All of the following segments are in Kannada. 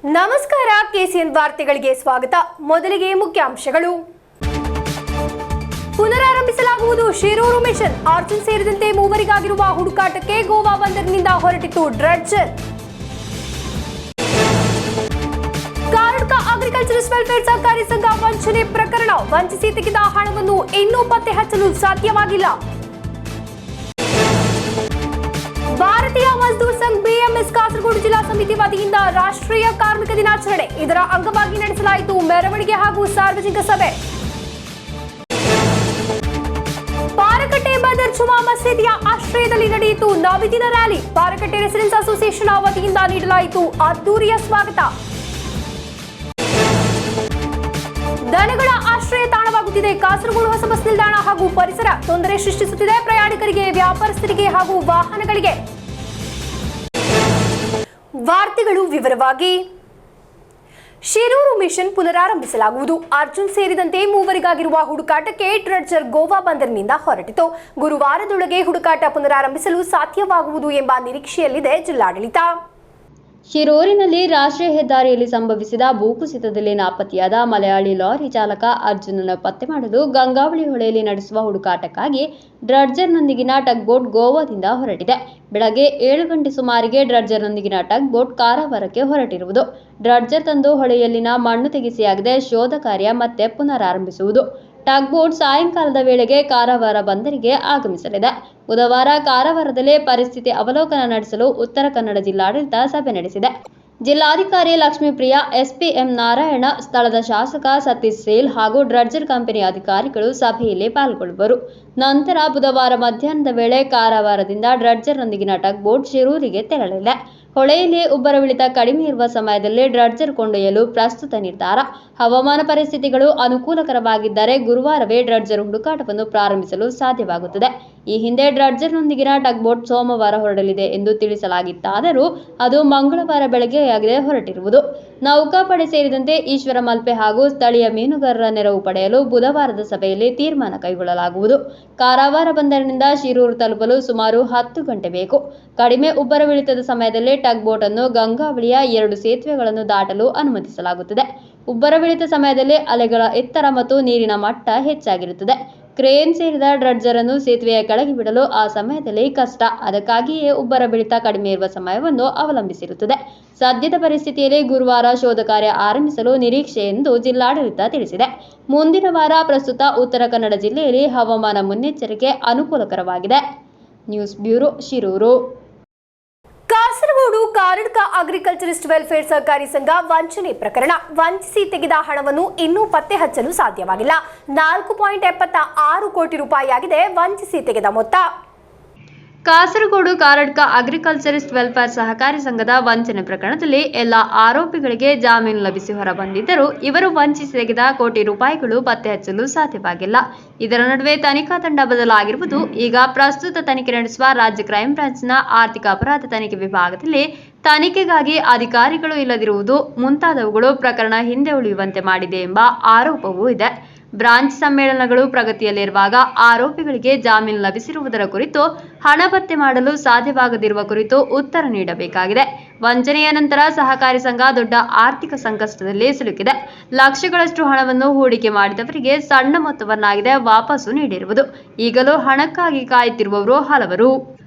ನಮಸ್ಕಾರ, ಕೆಸಿಎನ್ ವಾರ್ತೆಗಳಿಗೆ ಸ್ವಾಗತ. ಮೊದಲಿಗೆ ಮುಖ್ಯಾಂಶಗಳು. ಪುನರಾರಂಭಿಸಲಾಗುವುದು ಶಿರೂರು ಮಿಷನ್. ಅರ್ಜುನ್ ಸೇರಿದಂತೆ ಮೂವರಿಗಾಗಿರುವ ಹುಡುಕಾಟಕ್ಕೆ ಗೋವಾ ಬಂದರಿನಿಂದ ಹೊರಟಿತು ಡ್ರಡ್ಜರ್. ಕಾರಡ್ಕ ಅಗ್ರಿಕಲ್ಚರಲ್ ವೆಲ್ಫೇರ್ ಸಹಕಾರಿ ಸಂಘ ವಂಚನೆ ಪ್ರಕರಣ. ವಂಚಿಸಿ ತೆಗೆದ ಹಣವನ್ನು ಇನ್ನೂ ಪತ್ತೆ ಹಚ್ಚಲು ಸಾಧ್ಯವಾಗಿಲ್ಲ. ಭಾರತೀಯ ಮಜ್ದೂರ್ ಸಂಘ್ ಬಿಎಂಎಸ್ ಕಾಸರಗೋಡು ಜಿಲ್ಲಾ ಸಮಿತಿ ವತಿಯಿಂದ ರಾಷ್ಟ್ರೀಯ ಕಾರ್ಮಿಕ ದಿನಾಚರಣೆ. ಇದರ ಅಂಗವಾಗಿ ನಡೆಸಲಾಯಿತು ಮೆರವಣಿಗೆ ಹಾಗೂ ಸಾರ್ವಜನಿಕ ಸಭೆ. ಪಾರಕಟ್ಟೆ ಬದರ್ ಜುಮಾ ಮಸೀದಿಯ ಆಶ್ರಯದಲ್ಲಿ ನಡೆಯಿತು ನಬಿದಿನ ರ್ಯಾಲಿ. ಪಾರಕಟ್ಟೆ ರೆಸಿಡೆನ್ಸ್ ಅಸೋಸಿಯೇಷನ್ ವತಿಯಿಂದ ನೀಡಲಾಯಿತು ಅದ್ದೂರಿಯ ಸ್ವಾಗತ. ದನಗಳ ಆಶ್ರಯ ತಾಣವಾಗುತ್ತಿದೆ ಕಾಸರಗೋಡು ಹೊಸ ಬಸ್ ನಿಲ್ದಾಣ ಹಾಗೂ ಪರಿಸರ. ತೊಂದರೆ ಸೃಷ್ಟಿಸುತ್ತಿದೆ ಪ್ರಯಾಣಿಕರಿಗೆ, ವ್ಯಾಪಾರಸ್ಥರಿಗೆ ಹಾಗೂ ವಾಹನಗಳಿಗೆ. ವಾರ್ತೆಗಳು ವಿವರವಾಗಿ. ಶಿರೂರು ಮಿಷನ್ ಪುನರಾರಂಭಿಸಲಾಗುವುದು. ಅರ್ಜುನ್ ಸೇರಿದಂತೆ ಮೂವರಿಗಾಗಿರುವ ಹುಡುಕಾಟಕ್ಕೆ ಡ್ರಡ್ಜರ್ ಗೋವಾ ಬಂದರಿನಿಂದ ಹೊರಟಿತು. ಗುರುವಾರದೊಳಗೆ ಹುಡುಕಾಟ ಪುನರಾರಂಭಿಸಲು ಸಾಧ್ಯವಾಗುವುದು ಎಂಬ ನಿರೀಕ್ಷೆಯಲ್ಲಿದೆ ಜಿಲ್ಲಾಡಳಿತ. ಶಿರೂರಿನಲ್ಲಿ ರಾಷ್ಟ್ರೀಯ ಹೆದ್ದಾರಿಯಲ್ಲಿ ಸಂಭವಿಸಿದ ಭೂಕುಸಿತದಲ್ಲಿ ನಾಪತ್ತೆಯಾದ ಮಲಯಾಳಿ ಲಾರಿ ಚಾಲಕ ಅರ್ಜುನನ್ನು ಪತ್ತೆ ಮಾಡಲು ಗಂಗಾವಳಿ ಹೊಳೆಯಲ್ಲಿ ನಡೆಸುವ ಹುಡುಕಾಟಕ್ಕಾಗಿ ಡ್ರಡ್ಜರ್ನೊಂದಿಗಿನ ಟಗ್ ಬೋಟ್ ಗೋವಾದಿಂದ ಹೊರಟಿದೆ. ಬೆಳಗ್ಗೆ 7 ಗಂಟೆ ಸುಮಾರಿಗೆ ಡ್ರಡ್ಜರ್ನೊಂದಿಗಿನ ಟಗ್ ಬೋಟ್ ಕಾರವಾರಕ್ಕೆ ಹೊರಟಿರುವುದು. ಡ್ರಡ್ಜರ್ ತಂದು ಹೊಳೆಯಲ್ಲಿನ ಮಣ್ಣು ತೆಗೆಸಿಯಾಗದೆ ಶೋಧ ಕಾರ್ಯ ಮತ್ತೆ ಪುನರಾರಂಭಿಸುವುದು. ಟಗ್ ಬೋಟ್ ಸಾಯಂಕಾಲದ ವೇಳೆಗೆ ಕಾರವಾರ ಬಂದರಿಗೆ ಆಗಮಿಸಲಿದೆ. ಬುಧವಾರ ಕಾರವಾರದಲ್ಲಿ ಪರಿಸ್ಥಿತಿ ಅವಲೋಕನ ನಡೆಸಲು ಉತ್ತರ ಕನ್ನಡ ಜಿಲ್ಲಾಡಳಿತ ಸಭೆ ನಡೆಸಿದೆ. ಜಿಲ್ಲಾಧಿಕಾರಿ ಲಕ್ಷ್ಮೀಪ್ರಿಯಾ, ಎಸ್ಪಿ ಎಂ ನಾರಾಯಣ, ಸ್ಥಳದ ಶಾಸಕ ಸತೀಶ್ ಸೇಲ್ ಹಾಗೂ ಡ್ರಡ್ಜರ್ ಕಂಪನಿ ಅಧಿಕಾರಿಗಳು ಸಭೆಯಲ್ಲಿ ಪಾಲ್ಗೊಳ್ಳುವರು. ನಂತರ ಬುಧವಾರ ಮಧ್ಯಾಹ್ನದ ವೇಳೆ ಕಾರವಾರದಿಂದ ಡ್ರಡ್ಜರ್ನೊಂದಿಗಿನ ಟಗ್ ಬೋಟ್ ಶಿರೂರಿಗೆ ತೆರಳಲಿದೆ. ಹೊಳೆಯಲ್ಲಿ ಉಬ್ಬರವಿಳಿತ ಕಡಿಮೆ ಇರುವ ಸಮಯದಲ್ಲಿ ಡ್ರಡ್ಜರ್ ಕೊಂಡೊಯ್ಯಲು ಪ್ರಸ್ತುತ ನಿರ್ಧಾರ. ಹವಾಮಾನ ಪರಿಸ್ಥಿತಿಗಳು ಅನುಕೂಲಕರವಾಗಿದ್ದರೆ ಗುರುವಾರವೇ ಡ್ರಡ್ಜರ್ ಹುಡುಕಾಟವನ್ನು ಪ್ರಾರಂಭಿಸಲು ಸಾಧ್ಯವಾಗುತ್ತದೆ. ಈ ಹಿಂದೆ ಡ್ರಡ್ಜರ್ನೊಂದಿಗಿನ ಟಗ್ ಬೋಟ್ ಸೋಮವಾರ ಹೊರಡಲಿದೆ ಎಂದು ತಿಳಿಸಲಾಗಿತ್ತಾದರೂ ಅದು ಮಂಗಳವಾರ ಬೆಳಗ್ಗೆಯಾಗಿದೆ ಹೊರಟಿರುವುದು. ನೌಕಾಪಡೆ ಸೇರಿದಂತೆ ಈಶ್ವರ ಮಲ್ಪೆ ಹಾಗೂ ಸ್ಥಳೀಯ ಮೀನುಗಾರರ ನೆರವು ಪಡೆಯಲು ಬುಧವಾರದ ಸಭೆಯಲ್ಲಿ ತೀರ್ಮಾನ ಕೈಗೊಳ್ಳಲಾಗುವುದು. ಕಾರವಾರ ಬಂದರಿನಿಂದ ಶಿರೂರು ತಲುಪಲು ಸುಮಾರು 10 ಗಂಟೆ ಬೇಕು. ಕಡಿಮೆ ಉಬ್ಬರವಿಳಿತದ ಸಮಯದಲ್ಲಿ ಟಗ್ ಬೋಟ್ ಅನ್ನು ಗಂಗಾವಳಿಯ 2 ಸೇತುವೆಗಳನ್ನು ದಾಟಲು ಅನುಮತಿಸಲಾಗುತ್ತದೆ. ಉಬ್ಬರವಿಳಿತ ಸಮಯದಲ್ಲಿ ಅಲೆಗಳ ಎತ್ತರ ಮತ್ತು ನೀರಿನ ಮಟ್ಟ ಹೆಚ್ಚಾಗಿರುತ್ತದೆ. ಕ್ರೇನ್ ಸೇರಿದ ಡ್ರಡ್ಜರ್ ಅನ್ನು ಸೇತುವೆಯ ಕೆಳಗೆ ಬಿಡಲು ಆ ಸಮಯದಲ್ಲಿ ಕಷ್ಟ. ಅದಕ್ಕಾಗಿಯೇ ಉಬ್ಬರವಿಳಿತ ಕಡಿಮೆ ಇರುವ ಸಮಯವನ್ನು ಅವಲಂಬಿಸಿರುತ್ತದೆ. ಸದ್ಯದ ಪರಿಸ್ಥಿತಿಯಲ್ಲಿ ಗುರುವಾರ ಶೋಧ ಕಾರ್ಯ ಆರಂಭಿಸಲು ನಿರೀಕ್ಷೆ ಎಂದು ಜಿಲ್ಲಾಡಳಿತ ತಿಳಿಸಿದೆ. ಮುಂದಿನ ವಾರ. ಪ್ರಸ್ತುತ ಉತ್ತರ ಕನ್ನಡ ಜಿಲ್ಲೆಯಲ್ಲಿ ಹವಾಮಾನ ಮುನ್ನೆಚ್ಚರಿಕೆ ಅನುಕೂಲಕರವಾಗಿದೆ. News bureau, Shirur. Kasaragod Karadka agriculturist welfare ಸಹಕಾರಿ ಸಂಘ ವಂಚನೆ ಪ್ರಕರಣ. ವಂಚಿಸಿ ತೆಗೆದ ಹಣವನ್ನು ಇನ್ನೂ ಪತ್ತೆ ಹಚ್ಚಲು ಸಾಧ್ಯವಾಗಿಲ್ಲ. 4.76 ಕೋಟಿ ರೂಪಾಯಿಯಾಗಿದೆ ವಂಚಿಸಿ ತೆಗೆದ ಮೊತ್ತ. ಕಾಸರಗೋಡು ಕಾರಡ್ಕ ಅಗ್ರಿಕಲ್ಚರಿಸ್ಟ್ ವೆಲ್ಫೇರ್ ಸಹಕಾರಿ ಸಂಘದ ವಂಚನೆ ಪ್ರಕರಣದಲ್ಲಿ ಎಲ್ಲ ಆರೋಪಿಗಳಿಗೆ ಜಾಮೀನು ಲಭಿಸಿ ಹೊರಬಂದಿದ್ದರೂ ಇವರು ವಂಚಿಸಿ ತೆಗೆದ ಕೋಟಿ ರೂಪಾಯಿಗಳು ಪತ್ತೆ ಹಚ್ಚಲು ಸಾಧ್ಯವಾಗಿಲ್ಲ. ಇದರ ನಡುವೆ ತನಿಖಾ ತಂಡ ಬದಲಾಗಿರುವುದು. ಈಗ ಪ್ರಸ್ತುತ ತನಿಖೆ ನಡೆಸುವ ರಾಜ್ಯ ಕ್ರೈಂ ಬ್ರಾಂಚ್ನ ಆರ್ಥಿಕ ಅಪರಾಧ ತನಿಖೆ ವಿಭಾಗದಲ್ಲಿ ತನಿಖೆಗಾಗಿ ಅಧಿಕಾರಿಗಳು ಇಲ್ಲದಿರುವುದು ಮುಂತಾದವುಗಳು ಪ್ರಕರಣ ಹಿಂದೆ ಉಳಿಯುವಂತೆ ಮಾಡಿದೆ ಎಂಬ ಆರೋಪವೂ ಇದೆ. ಬ್ರಾಂಚ್ ಸಮ್ಮೇಳನಗಳು ಪ್ರಗತಿಯಲ್ಲಿರುವಾಗ ಆರೋಪಿಗಳಿಗೆ ಜಾಮೀನು ಲಭಿಸಿರುವುದರ ಕುರಿತು ಹಣ ಪತ್ತೆ ಮಾಡಲು ಸಾಧ್ಯವಾಗದಿರುವ ಕುರಿತು ಉತ್ತರ ನೀಡಬೇಕಾಗಿದೆ. ವಂಚನೆಯ ನಂತರ ಸಹಕಾರಿ ಸಂಘ ದೊಡ್ಡ ಆರ್ಥಿಕ ಸಂಕಷ್ಟದಲ್ಲಿ ಸಿಲುಕಿದೆ. ಲಕ್ಷಗಳಷ್ಟು ಹಣವನ್ನು ಹೂಡಿಕೆ ಮಾಡಿದವರಿಗೆ ಸಣ್ಣ ಮೊತ್ತವನ್ನಾಗಿದೆ ವಾಪಸ್ಸು ನೀಡಿರುವುದು. ಈಗಲೂ ಹಣಕ್ಕಾಗಿ ಕಾಯುತ್ತಿರುವವರು ಹಲವರು.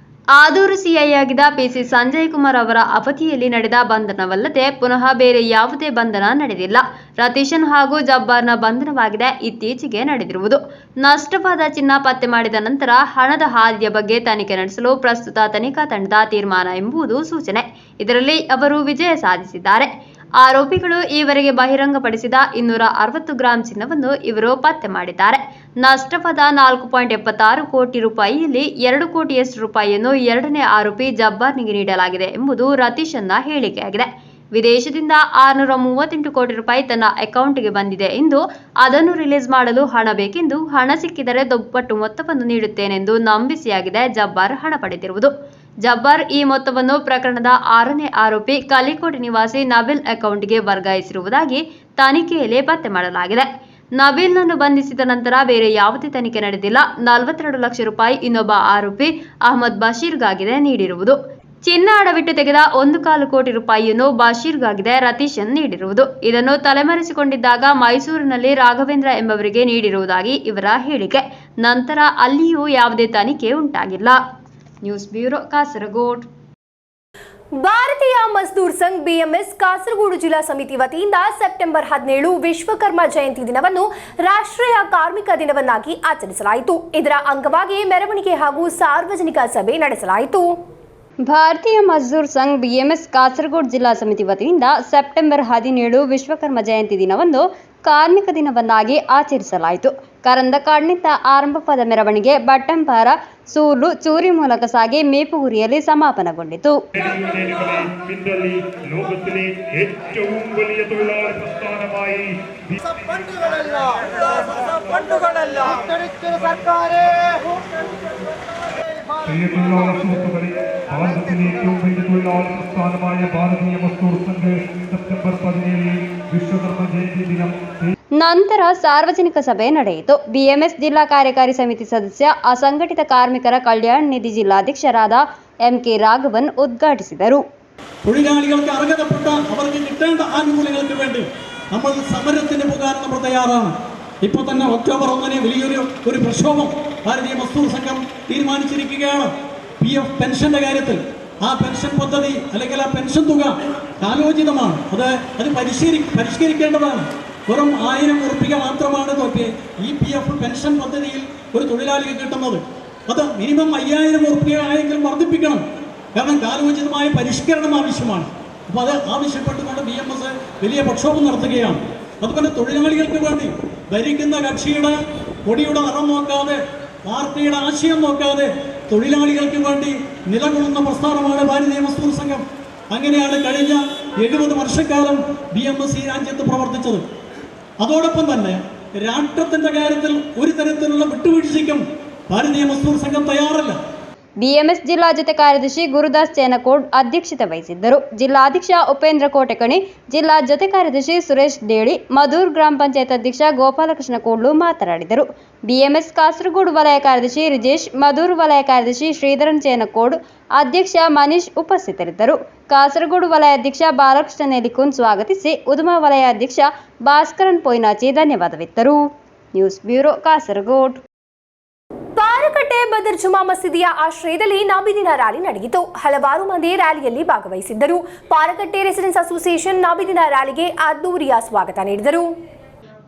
ಆದೂರು ಸಿಐ ಆಗಿದ್ದ ಪಿಸಿ ಸಂಜಯ್ ಕುಮಾರ್ ಅವರ ಅವಧಿಯಲ್ಲಿ ನಡೆದ ಬಂಧನವಲ್ಲದೆ ಪುನಃ ಬೇರೆ ಯಾವುದೇ ಬಂಧನ ನಡೆದಿಲ್ಲ. ರತೀಶನ್ ಹಾಗೂ ಜಬ್ಬಾರ್ನ ಬಂಧನವಾಗಿದೆ ಇತ್ತೀಚೆಗೆ ನಡೆದಿರುವುದು. ನಷ್ಟವಾದ ಚಿನ್ನ ಪತ್ತೆ ಮಾಡಿದ ನಂತರ ಹಣದ ಹಾದಿಯ ಬಗ್ಗೆ ತನಿಖೆ ನಡೆಸಲು ಪ್ರಸ್ತುತ ತನಿಖಾ ತಂಡದ ತೀರ್ಮಾನ ಎಂಬುದು ಸೂಚನೆ. ಇದರಲ್ಲಿ ಅವರು ವಿಜಯ ಸಾಧಿಸಿದ್ದಾರೆ. ಆರೋಪಿಗಳು ಈವರೆಗೆ ಬಹಿರಂಗಪಡಿಸಿದ 260 ಗ್ರಾಂ ಚಿನ್ನವನ್ನು ಇವರು ಪತ್ತೆ ಮಾಡಿದ್ದಾರೆ. ನಷ್ಟವಾದ 4.76 ಕೋಟಿ ರೂಪಾಯಿಯಲ್ಲಿ 2 ಕೋಟಿಯಷ್ಟು ರೂಪಾಯಿಯನ್ನು ಎರಡನೇ ಆರೋಪಿ ಜಬ್ಬಾರ್ನಿಗೆ ನೀಡಲಾಗಿದೆ ಎಂಬುದು ರತೀಶನ್ನ ಹೇಳಿಕೆಯಾಗಿದೆ. ವಿದೇಶದಿಂದ 638 ಕೋಟಿ ರೂಪಾಯಿ ತನ್ನ ಅಕೌಂಟ್ಗೆ ಬಂದಿದೆ ಎಂದು, ಅದನ್ನು ರಿಲೀಸ್ ಮಾಡಲು ಹಣ ಬೇಕೆಂದು, ಹಣ ಸಿಕ್ಕಿದರೆ ದುಪ್ಪಟ್ಟು ಮೊತ್ತವನ್ನು ನೀಡುತ್ತೇನೆಂದು ನಂಬಿಸಿಯಾಗಿದೆ ಜಬ್ಬಾರ್ ಹಣ ಪಡೆದಿರುವುದು. ಜಬ್ಬಾರ್ ಈ ಮೊತ್ತವನ್ನು ಪ್ರಕರಣದ 6ನೇ ಆರೋಪಿ ಕಲಿಕೋಟೆ ನಿವಾಸಿ ನಬೀಲ್ ಅಕೌಂಟ್ಗೆ ವರ್ಗಾಯಿಸಿರುವುದಾಗಿ ತನಿಖೆಯಲ್ಲಿ ಪತ್ತೆ ಮಾಡಲಾಗಿದೆ. ನಬೀಲ್ನನ್ನು ಬಂಧಿಸಿದ ನಂತರ ಬೇರೆ ಯಾವುದೇ ತನಿಖೆ ನಡೆದಿಲ್ಲ. 42 ಲಕ್ಷ ರೂಪಾಯಿ ಇನ್ನೊಬ್ಬ ಆರೋಪಿ ಅಹಮದ್ ಬಶೀರ್ಗಾಗಿದೆ ನೀಡಿರುವುದು. ಚಿನ್ನ ಅಡವಿಟ್ಟು ತೆಗೆದ 1.25 ಕೋಟಿ ರೂಪಾಯಿಯನ್ನು ಬಶೀರ್ಗಾಗಿದೆ ರತೀಶನ್ ನೀಡಿರುವುದು. ಇದನ್ನು ತಲೆಮರೆಸಿಕೊಂಡಿದ್ದಾಗ ಮೈಸೂರಿನಲ್ಲಿ ರಾಘವೇಂದ್ರ ಎಂಬವರಿಗೆ ನೀಡಿರುವುದಾಗಿ ಇವರ ಹೇಳಿಕೆ. ನಂತರ ಅಲ್ಲಿಯೂ ಯಾವುದೇ ತನಿಖೆ ಉಂಟಾಗಿಲ್ಲ. News bureau, Kasaragod. ಭಾರತೀಯ ಮಜ್ದೂರ್ ಸಂಘ್ ಬಿಎಂಎಸ್ ಕಾಸರಗೋಡು ಜಿಲ್ಲಾ ಸಮಿತಿ ವತಿಯಿಂದ ಸೆಪ್ಟೆಂಬರ್ 17 ವಿಶ್ವಕರ್ಮ ಜಯಂತಿ ದಿನವನ್ನು ರಾಷ್ಟ್ರೀಯ ಕಾರ್ಮಿಕ ದಿನವನ್ನಾಗಿ ಆಚರಿಸಲಾಯಿತು. ಇದರ ಅಂಗವಾಗಿ ಮೆರವಣಿಗೆ ಹಾಗೂ ಸಾರ್ವಜನಿಕ ಸಭೆ ನಡೆಸಲಾಯಿತು. ಭಾರತೀಯ ಮಜ್ದೂರ್ ಸಂಘ್ ಬಿಎಂಎಸ್ ಕಾಸರಗೋಡು ಜಿಲ್ಲಾ ಸಮಿತಿ ವತಿಯಿಂದ ಸೆಪ್ಟೆಂಬರ್ 17 ವಿಶ್ವಕರ್ಮ ಜಯಂತಿ ದಿನವನ್ನು ಕಾರ್ಮಿಕ ದಿನವನ್ನಾಗಿ ಆಚರಿಸಲಾಯಿತು. ಕರಂದಕಾಡ್ನಿಂದ ಆರಂಭವಾದ ಮೆರವಣಿಗೆ ಬಟ್ಟಂಪಾರ, ಸೂಲು, ಚೂರಿ ಮೂಲಕ ಸಾಗಿ ಮೇಪುಗುರಿಯಲ್ಲಿ ಸಮಾಪನಗೊಂಡಿತು. ഭാരതത്തിലെ ഏറ്റവും വലിയ തൊഴിലാളി പ്രസ്ഥാനമായ ഭാരതീയ മസ്ദൂർ സംഘ് സെപ്റ്റംബർ 17 ವಿಶ್ವಕರ್ಮ ಜಯಂತಿ ದಿನ ನಂತರ ಸಾರ್ವಜನಿಕ ಸಭೆ ನಡೆಯಿತು. ಬಿಎಂಎಸ್ ಜಿಲ್ಲಾ ಕಾರ್ಯಕಾರಿ ಸಮಿತಿ ಸದಸ್ಯ, ಅಸಂಘಟಿತ ಕಾರ್ಮಿಕರ ಕಲ್ಯಾಣ ನಿಧಿ ಜಿಲ್ಲಾಧ್ಯಕ್ಷರಾದ ಎಂಕೆ ರಾಘವನ್ ಉದ್ಘಾಟಿಸಿದರು. തൊഴിലാളികൾക്ക് അർഹതപ്പെട്ട അവർക്ക് കിട്ടേണ്ട ആനുകൂല്യങ്ങൾക്ക് വേണ്ടി നമ്മൾ സമരത്തിന് പോകാൻ നമ്മൾ തയ്യാറാണ്. ഇപ്പോൾ തന്നെ ഒക്ടോബർ 1 വലിയൊരു പ്രക്ഷോഭം ഭാരതീയ മസ്ദൂർ സംഘം തീരുമാനിച്ചിരിക്കുകയാണ്. PF പെൻഷന്റെ കാര്യത്തിൽ ആ പെൻഷൻ പദ്ധതി അല്ലെങ്കിൽ ആ പെൻഷൻ തുക കാലോചിതമാണ്. അത് പരിഷ്കരിക്കേണ്ടതാണ്. വെറും 1000 ഉറുപ്പിക മാത്രമാണ് ഈ PF പെൻഷൻ പദ്ധതിയിൽ ഒരു തൊഴിലാളിക്ക് കിട്ടുന്നത്. അത് മിനിമം 5000 ഉറുപ്പിക ആയെങ്കിലും വർദ്ധിപ്പിക്കണം. കാരണം കാലോചിതമായ പരിഷ്കരണം ആവശ്യമാണ്. അപ്പോൾ അത് ആവശ്യപ്പെട്ടുകൊണ്ട് BMS വലിയ പ്രക്ഷോഭം നടത്തുകയാണ്. അതുപോലെ തൊഴിലാളികൾക്ക് വേണ്ടി ഭരിക്കുന്ന കക്ഷിയുടെ കൊടിയുടെ നിറം നോക്കാതെ, പാർട്ടിയുടെ ആശയം നോക്കാതെ തൊഴിലാളികൾക്ക് വേണ്ടി നിലകൊള്ളുന്ന പ്രസ്ഥാനമാണ് ഭാരതീയ മസ്ദൂർ സംഘം. അങ്ങനെയാണ് കഴിഞ്ഞ 70 വർഷക്കാലം BMS ഈ രാജ്യത്ത് പ്രവർത്തിച്ചത്. അതോടൊപ്പം തന്നെ രാഷ്ട്രത്തിന്റെ കാര്യത്തിൽ ഒരു തരത്തിലുള്ള വിട്ടുവീഴ്ചയ്ക്കും ഭാരതീയ മസ്ദൂർ സംഘം തയ്യാറല്ല. ಬಿಎಂಎಸ್ ಜಿಲ್ಲಾ ಜೊತೆ ಕಾರ್ಯದರ್ಶಿ ಗುರುದಾಸ್ ಚೇನಕೋಡ್ ಅಧ್ಯಕ್ಷತೆ ವಹಿಸಿದ್ದರು. ಜಿಲ್ಲಾಧ್ಯಕ್ಷ ಉಪೇಂದ್ರ ಕೋಟೆಕಣಿ, ಜಿಲ್ಲಾ ಜೊತೆ ಕಾರ್ಯದರ್ಶಿ ಸುರೇಶ್ ದೇಳಿ, ಮಧೂರ್ ಗ್ರಾಮ ಪಂಚಾಯತ್ ಅಧ್ಯಕ್ಷ ಗೋಪಾಲಕೃಷ್ಣ ಕೋಡ್ಲು ಮಾತನಾಡಿದರು. ಬಿಎಂಎಸ್ ಕಾಸರಗೋಡು ವಲಯ ಕಾರ್ಯದರ್ಶಿ ರಿಜೇಶ್, ಮಧೂರ್ ವಲಯ ಕಾರ್ಯದರ್ಶಿ ಶ್ರೀಧರನ್ ಚೇನಕೋಡ್, ಅಧ್ಯಕ್ಷ ಮನೀಶ್ ಉಪಸ್ಥಿತರಿದ್ದರು. ಕಾಸರಗೋಡು ವಲಯ ಅಧ್ಯಕ್ಷ ಬಾಲಕೃಷ್ಣ ನೆಲಿಕುನ್ ಸ್ವಾಗತಿಸಿ, ಉದುಮ ವಲಯ ಅಧ್ಯಕ್ಷ ಭಾಸ್ಕರನ್ ಪೊಯ್ನಾಚಿ ಧನ್ಯವಾದವಿತ್ತರು. News bureau, Kasaragod. ಪಾರಕಟ್ಟೆ ಬದರ್ ಜುಮಾ ಮಸೀದಿಯ ಆಶ್ರಯದಲ್ಲಿ ನಬಿದಿನ ರ್ಯಾಲಿ ನಡೆಯಿತು. ಹಲವಾರು ಮಂದಿ ರ್ಯಾಲಿಯಲ್ಲಿ ಭಾಗವಹಿಸಿದ್ದರು. ಪಾರಕಟ್ಟೆ ರೆಸಿಡೆನ್ಸ್ ಅಸೋಸಿಯೇಷನ್ ನಬಿದಿನ ರ್ಯಾಲಿಗೆ ಅದ್ದೂರಿಯ ಸ್ವಾಗತ ನೀಡಿದರು.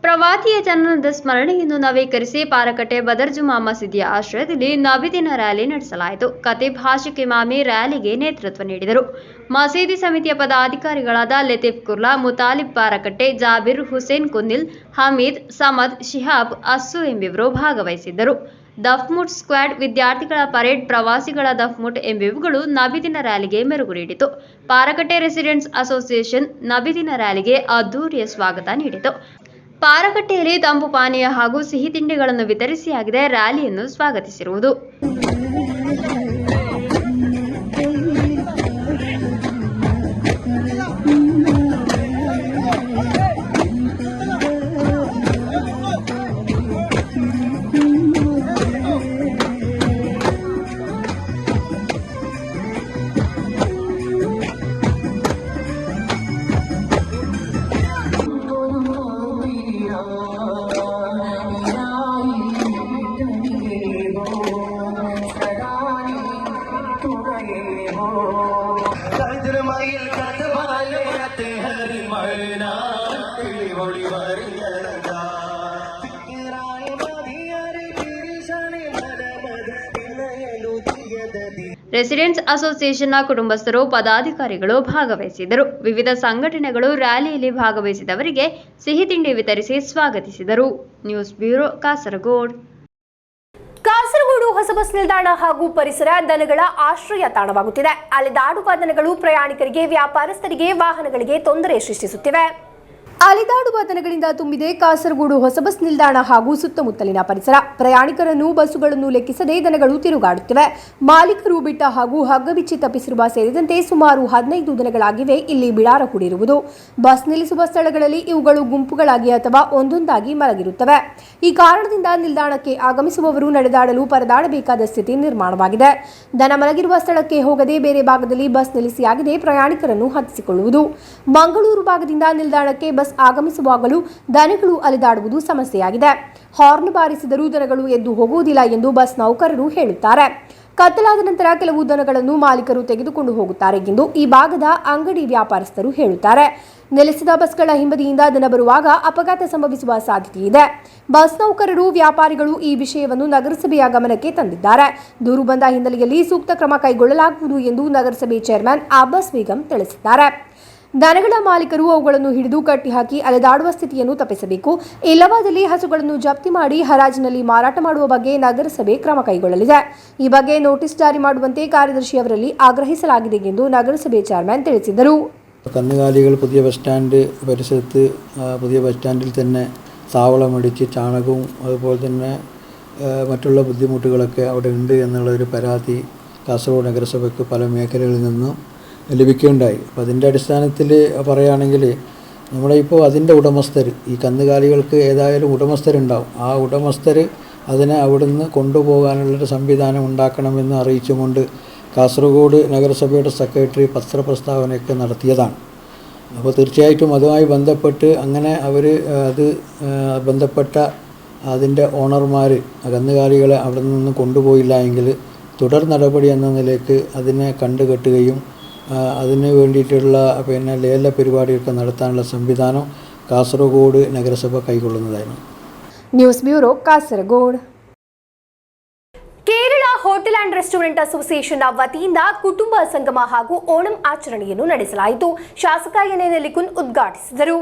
ಪ್ರವಾದಿಯ ಜನನದ ಸ್ಮರಣೆಯನ್ನು ನವೀಕರಿಸಿ ಪಾರಕಟ್ಟೆ ಬದರ್ ಜುಮಾ ಮಸೀದಿಯ ಆಶ್ರಯದಲ್ಲಿ ನಬಿದಿನ ರ್ಯಾಲಿ ನಡೆಸಲಾಯಿತು. ಖತೀಬ್ ಹಾಶಿಕ್ ಇಮಾಮಿ ರ್ಯಾಲಿಗೆ ನೇತೃತ್ವ ನೀಡಿದರು. ಮಸೀದಿ ಸಮಿತಿಯ ಪದಾಧಿಕಾರಿಗಳಾದ ಲತೀಫ್ ಕುರ್ಲಾ, ಮುತಾಲಿಬ್ ಪಾರಕಟ್ಟೆ, ಜಾಬಿರ್, ಹುಸೇನ್ ಕುನ್ನಿಲ್, ಹಮೀದ್, ಸಮದ್, ಶಿಹಾಬ್, ಅಸ್ಸು ಎಂಬಿವರು ಭಾಗವಹಿಸಿದ್ದರು. ದಫ್ಮುಟ್ ಸ್ಕ್ವಾಡ್, ವಿದ್ಯಾರ್ಥಿಗಳ ಪರೇಡ್, ಪ್ರವಾಸಿಗಳ ದಫ್ಮುಟ್ ಎಂಬಿವುಗಳು ನಬಿದಿನ ರ್ಯಾಲಿಗೆ ಮೆರುಗು ನೀಡಿತು. ಪಾರಕಟ್ಟೆ ರೆಸಿಡೆಂಟ್ಸ್ ಅಸೋಸಿಯೇಷನ್ ನಬಿದಿನ ರ್ಯಾಲಿಗೆ ಅದ್ದೂರಿಯ ಸ್ವಾಗತ ನೀಡಿತು. ಪಾರಕಟ್ಟೆಯಲ್ಲಿ ತಂಪು ಪಾನೀಯ ಹಾಗೂ ಸಿಹಿ ತಿಂಡಿಗಳನ್ನು ವಿತರಿಸಿಯಾಗಿದೆ ರ್ಯಾಲಿಯನ್ನು ಸ್ವಾಗತಿಸಿರುವುದು. ರೆಸಿಡೆಂಟ್ಸ್ ಅಸೋಸಿಯೇಷನ್ನ ಕುಟುಂಬಸ್ಥರು, ಪದಾಧಿಕಾರಿಗಳು ಭಾಗವಹಿಸಿದರು. ವಿವಿಧ ಸಂಘಟನೆಗಳು ರ್ಯಾಲಿಯಲ್ಲಿ ಭಾಗವಹಿಸಿದವರಿಗೆ ಸಿಹಿ ತಿಂಡಿ ವಿತರಿಸಿ ಸ್ವಾಗತಿಸಿದರು. News bureau, Kasaragod. ಕಾಸರಗೋಡು ಹೊಸ ಬಸ್ ನಿಲ್ದಾಣ ಹಾಗೂ ಪರಿಸರ ದನಗಳ ಆಶ್ರಯ ತಾಣವಾಗುತ್ತಿದೆ. ಅಲೆದಾಡುವ ದನಗಳು ಪ್ರಯಾಣಿಕರಿಗೆ, ವ್ಯಾಪಾರಸ್ಥರಿಗೆ, ವಾಹನಗಳಿಗೆ ತೊಂದರೆ ಸೃಷ್ಟಿಸುತ್ತಿವೆ. ಅಲೆದಾಡುವ ದನಗಳಿಂದ ತುಂಬಿದೆ ಕಾಸರಗೋಡು ಹೊಸ ಬಸ್ ನಿಲ್ದಾಣ ಹಾಗೂ ಸುತ್ತಮುತ್ತಲಿನ ಪರಿಸರ. ಪ್ರಯಾಣಿಕರನ್ನು ಬಸ್ಸುಗಳನ್ನು ಲೆಕ್ಕಿಸದೆ ದನಗಳು ತಿರುಗಾಡುತ್ತಿವೆ. ಮಾಲೀಕರು ಬಿಟ್ಟ ಹಾಗೂ ಹಗ್ಗ ಬಿಚ್ಚಿ ತಪ್ಪಿಸಿರುವ ಸೇರಿದಂತೆ ಸುಮಾರು 15 ದನಗಳಾಗಿವೆ ಇಲ್ಲಿ ಬಿಡಾರ ಹೂಡಿರುವುದು. ಬಸ್ ನಿಲ್ಲಿಸುವ ಸ್ಥಳಗಳಲ್ಲಿ ಇವುಗಳು ಗುಂಪುಗಳಾಗಿ ಅಥವಾ ಒಂದೊಂದಾಗಿ ಮಲಗಿರುತ್ತವೆ. ಈ ಕಾರಣದಿಂದ ನಿಲ್ದಾಣಕ್ಕೆ ಆಗಮಿಸುವವರು ನಡೆದಾಡಲು ಪರದಾಡಬೇಕಾದ ಸ್ಥಿತಿ ನಿರ್ಮಾಣವಾಗಿದೆ. ದನ ಮಲಗಿರುವ ಸ್ಥಳಕ್ಕೆ ಹೋಗದೆ ಬೇರೆ ಭಾಗದಲ್ಲಿ ಬಸ್ ನಿಲ್ಲಿಸಿಯಾಗಿದೆ ಪ್ರಯಾಣಿಕರನ್ನು ಹತ್ತಿಸಿಕೊಳ್ಳುವುದು. ಮಂಗಳೂರು ಭಾಗದಿಂದ ನಿಲ್ದಾಣಕ್ಕೆ ಬಸ್ ಆಗಮಿಸುವಾಗಲೂ ದನಗಳು ಅಲೆದಾಡುವುದು ಸಮಸ್ಯೆಯಾಗಿದೆ. ಹಾರ್ನ್ ಬಾರಿಸಿದರೂ ದನಗಳು ಎದ್ದು ಹೋಗುವುದಿಲ್ಲ ಎಂದು ಬಸ್ ನೌಕರರು ಹೇಳುತ್ತಾರೆ. ಕತ್ತಲಾದ ನಂತರ ಕೆಲವು ದನಗಳನ್ನು ಮಾಲೀಕರು ತೆಗೆದುಕೊಂಡು ಹೋಗುತ್ತಾರೆ ಎಂದು ಈ ಭಾಗದ ಅಂಗಡಿ ವ್ಯಾಪಾರಸ್ಥರು ಹೇಳುತ್ತಾರೆ. ನಿಲ್ಲಿಸಿದ ಬಸ್ಗಳ ಹಿಂಬದಿಯಿಂದ ದನ ಬರುವಾಗ ಅಪಘಾತ ಸಂಭವಿಸುವ ಸಾಧ್ಯತೆ ಇದೆ. ಬಸ್ ನೌಕರರು, ವ್ಯಾಪಾರಿಗಳು ಈ ವಿಷಯವನ್ನು ನಗರಸಭೆಯ ಗಮನಕ್ಕೆ ತಂದಿದ್ದಾರೆ. ದೂರು ಬಂದ ಹಿನ್ನೆಲೆಯಲ್ಲಿ ಸೂಕ್ತ ಕ್ರಮ ಕೈಗೊಳ್ಳಲಾಗುವುದು ಎಂದು ನಗರಸಭೆ ಚೇರ್ಮನ್ ಅಬ್ಬಾಸ್ ಬೇಗಂ ತಿಳಿಸಿದ್ದಾರೆ. ದನಗಳ ಮಾಲೀಕರು ಅವುಗಳನ್ನು ಹಿಡಿದು ಕಟ್ಟಿಹಾಕಿ ಅಲೆದಾಡುವ ಸ್ಥಿತಿಯನ್ನು ತಪ್ಪಿಸಬೇಕು. ಇಲ್ಲವಾದಲ್ಲಿ ಹಸುಗಳನ್ನು ಜಪ್ತಿ ಮಾಡಿ ಹರಾಜಿನಲ್ಲಿ ಮಾರಾಟ ಮಾಡುವ ಬಗ್ಗೆ ನಗರಸಭೆ ಕ್ರಮ ಕೈಗೊಳ್ಳಲಿದೆ. ಈ ಬಗ್ಗೆ ನೋಟಿಸ್ ಜಾರಿ ಮಾಡುವಂತೆ ಕಾರ್ಯದರ್ಶಿಯವರಲ್ಲಿ ಆಗ್ರಹಿಸಲಾಗಿದೆ ಎಂದು നഗരസഭೆ ചെയർമാൻ ತಿಳಿಸಿದರು. കന്നുകാലികൾ പുതിയ ബസ് സ്റ്റാൻഡ് പരിസരത്ത് പുതിയ ബസ് സ്റ്റാൻഡിൽ തന്നെ താവളമടിച്ച് ചാണകവും അതുപോലെ തന്നെ മറ്റുള്ള ബുദ്ധിമുട്ടുകളൊക്കെ അവിടെ ഉണ്ട് എന്നുള്ളൊരു പരാതി കാസർഗോഡ് നഗരസഭയ്ക്ക് പല മേഖലകളിൽ നിന്നും ലഭിക്കുകയുണ്ടായി. അപ്പോൾ അതിൻ്റെ അടിസ്ഥാനത്തിൽ പറയുകയാണെങ്കിൽ നമ്മളിപ്പോൾ അതിൻ്റെ ഉടമസ്ഥർ, ഈ കന്നുകാലികൾക്ക് ഏതായാലും ഉടമസ്ഥരുണ്ടാവും. ആ ഉടമസ്ഥർ അതിനെ അവിടുന്ന് കൊണ്ടുപോകാനുള്ളൊരു സംവിധാനം ഉണ്ടാക്കണമെന്ന് അറിയിച്ചുകൊണ്ട് കാസർഗോഡ് നഗരസഭയുടെ സെക്രട്ടറി പത്രപ്രസ്താവനയൊക്കെ നടത്തിയതാണ്. അപ്പോൾ തീർച്ചയായിട്ടും അതുമായി ബന്ധപ്പെട്ട് അങ്ങനെ അവർ അത് ബന്ധപ്പെട്ട അതിൻ്റെ ഓണർമാർ കന്നുകാലികളെ അവിടെ നിന്ന് കൊണ്ടുപോയില്ല എങ്കിൽ തുടർ നടപടി എന്ന നിലയ്ക്ക് അതിനെ കണ്ടുകെട്ടുകയും അതിന് വേണ്ടിയിട്ടുള്ള ലേല പരിപാടിയൊക്കെ നടത്താനുള്ള സംവിധാനം കാസർഗോഡ് നഗരസഭ കൈക്കൊള്ളുന്നതായിരുന്നു. News bureau Kasaragod. Kerala hotel and restaurant ಅಸೋಸಿಯೇಷನ್ನ ವತಿಯಿಂದ ಕುಟುಂಬ ಸಂಗಮ ಹಾಗೂ ಓಣಂ ಆಚರಣೆಯನ್ನು ನಡೆಸಲಾಯಿತು. ಶಾಸಕ ಎನ್ ನೆಲ್ಲಿಕುನ್ ಉದ್ಘಾಟಿಸಿದರು.